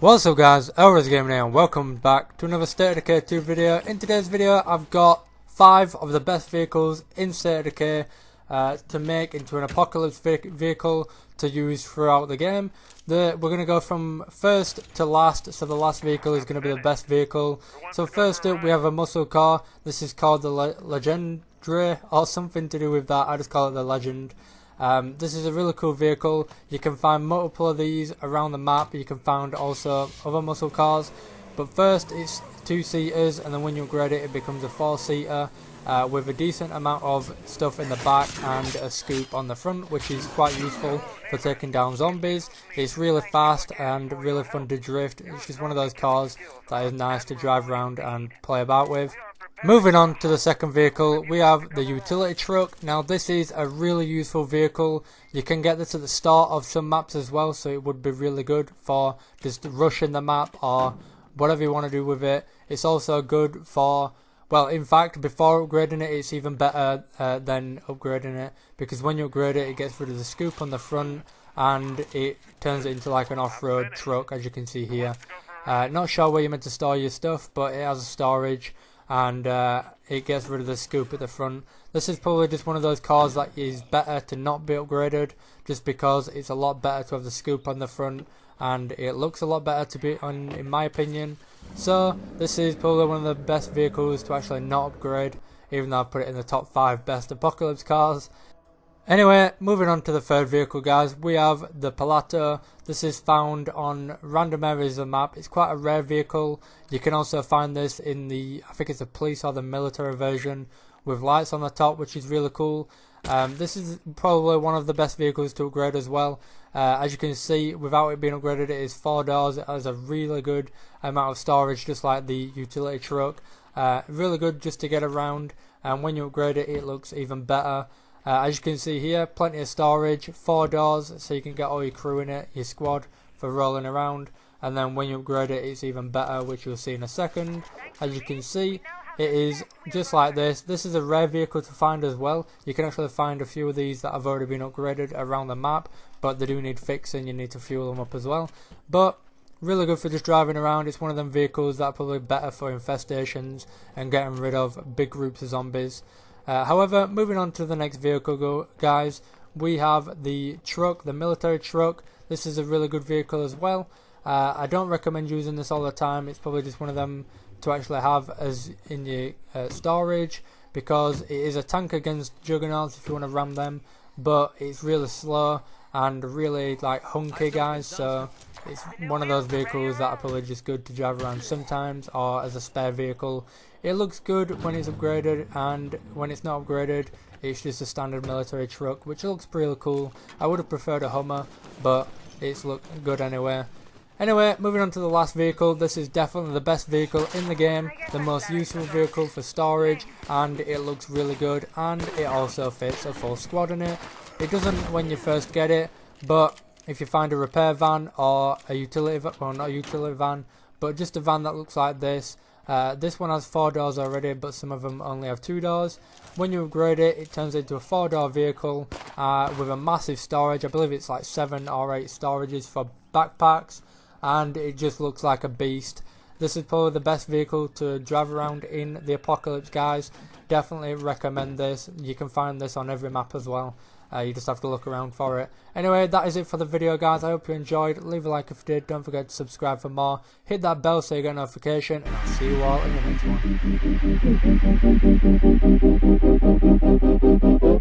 What's up guys, HELLRAISERGaming here and welcome back to another State of Decay 2 video. In today's video I've got 5 of the best vehicles in State of Decay to make into an apocalypse vehicle to use throughout the game. We're going to go from first to last, so the last vehicle is going to be the best vehicle. So first up we have a muscle car. This is called the Legendary or something to do with that. I just call it the Legend. This is a really cool vehicle. You can find multiple of these around the map. You can find also other muscle cars, but first it's 2-seaters, and then when you upgrade it, it becomes a 4-seater with a decent amount of stuff in the back and a scoop on the front, which is quite useful for taking down zombies. It's really fast and really fun to drift. It's just one of those cars that is nice to drive around and play about with. Moving on to the second vehicle, we have the utility truck. Now this is a really useful vehicle. You can get this at the start of some maps as well, so it would be really good for just rushing the map or whatever you want to do with it. It's also good for, well, in fact, before upgrading it, it's even better than upgrading it, because when you upgrade it, it gets rid of the scoop on the front and it turns it into like an off-road truck, as you can see here. Not sure where you're meant to store your stuff, but it has a storage. And it gets rid of the scoop at the front. This is probably just one of those cars that is better to not be upgraded, just because it's a lot better to have the scoop on the front and it looks a lot better to be on, in my opinion. So this is probably one of the best vehicles to actually not upgrade, even though I've put it in the top 5 best apocalypse cars. Anyway, moving on to the third vehicle guys, we have the Palato. This is found on random areas of the map. It's quite a rare vehicle. You can also find this in the, I think it's the police or the military version with lights on the top, which is really cool. This is probably one of the best vehicles to upgrade as well. As you can see, without it being upgraded, it is 4 doors. It has a really good amount of storage, just like the utility truck. Really good just to get around, and when you upgrade it, it looks even better. As you can see here, plenty of storage, 4 doors, so you can get all your crew in it, your squad, for rolling around. And then when you upgrade it, it's even better, which you'll see in a second. As you can see, it is just like this. This is a rare vehicle to find as well. You can actually find a few of these that have already been upgraded around the map, but they do need fixing. You need to fuel them up as well. But really good for just driving around. It's one of them vehicles that are probably better for infestations and getting rid of big groups of zombies. However, moving on to the next vehicle guys, we have the truck, the military truck. This is a really good vehicle as well. I don't recommend using this all the time. It's probably just one of them to actually have as in your storage, because it is a tank against juggernauts if you want to ram them, but it's really slow and really like hunky guys, so it's one of those vehicles that are probably just good to drive around sometimes or as a spare vehicle. It looks good when it's upgraded, and when it's not upgraded, it's just a standard military truck, which looks pretty cool. I would have preferred a Hummer, but it's looked good anyway. Anyway, moving on to the last vehicle. This is definitely the best vehicle in the game, the most useful vehicle for storage, and it looks really good, and it also fits a full squad in it. It doesn't when you first get it, but if you find a repair van or a utility van, well, not a utility van, but just a van that looks like this. This one has 4 doors already, but some of them only have 2 doors. When you upgrade it, it turns into a 4-door vehicle with a massive storage. I believe it's like 7 or 8 storages for backpacks, and it just looks like a beast. This is probably the best vehicle to drive around in the apocalypse guys. Definitely recommend this. You can find this on every map as well. You just have to look around for it. Anyway, that is it for the video guys. I hope you enjoyed. Leave a like if you did. Don't forget to subscribe for more. Hit that bell so you get a notification, and I'll see you all in the next one.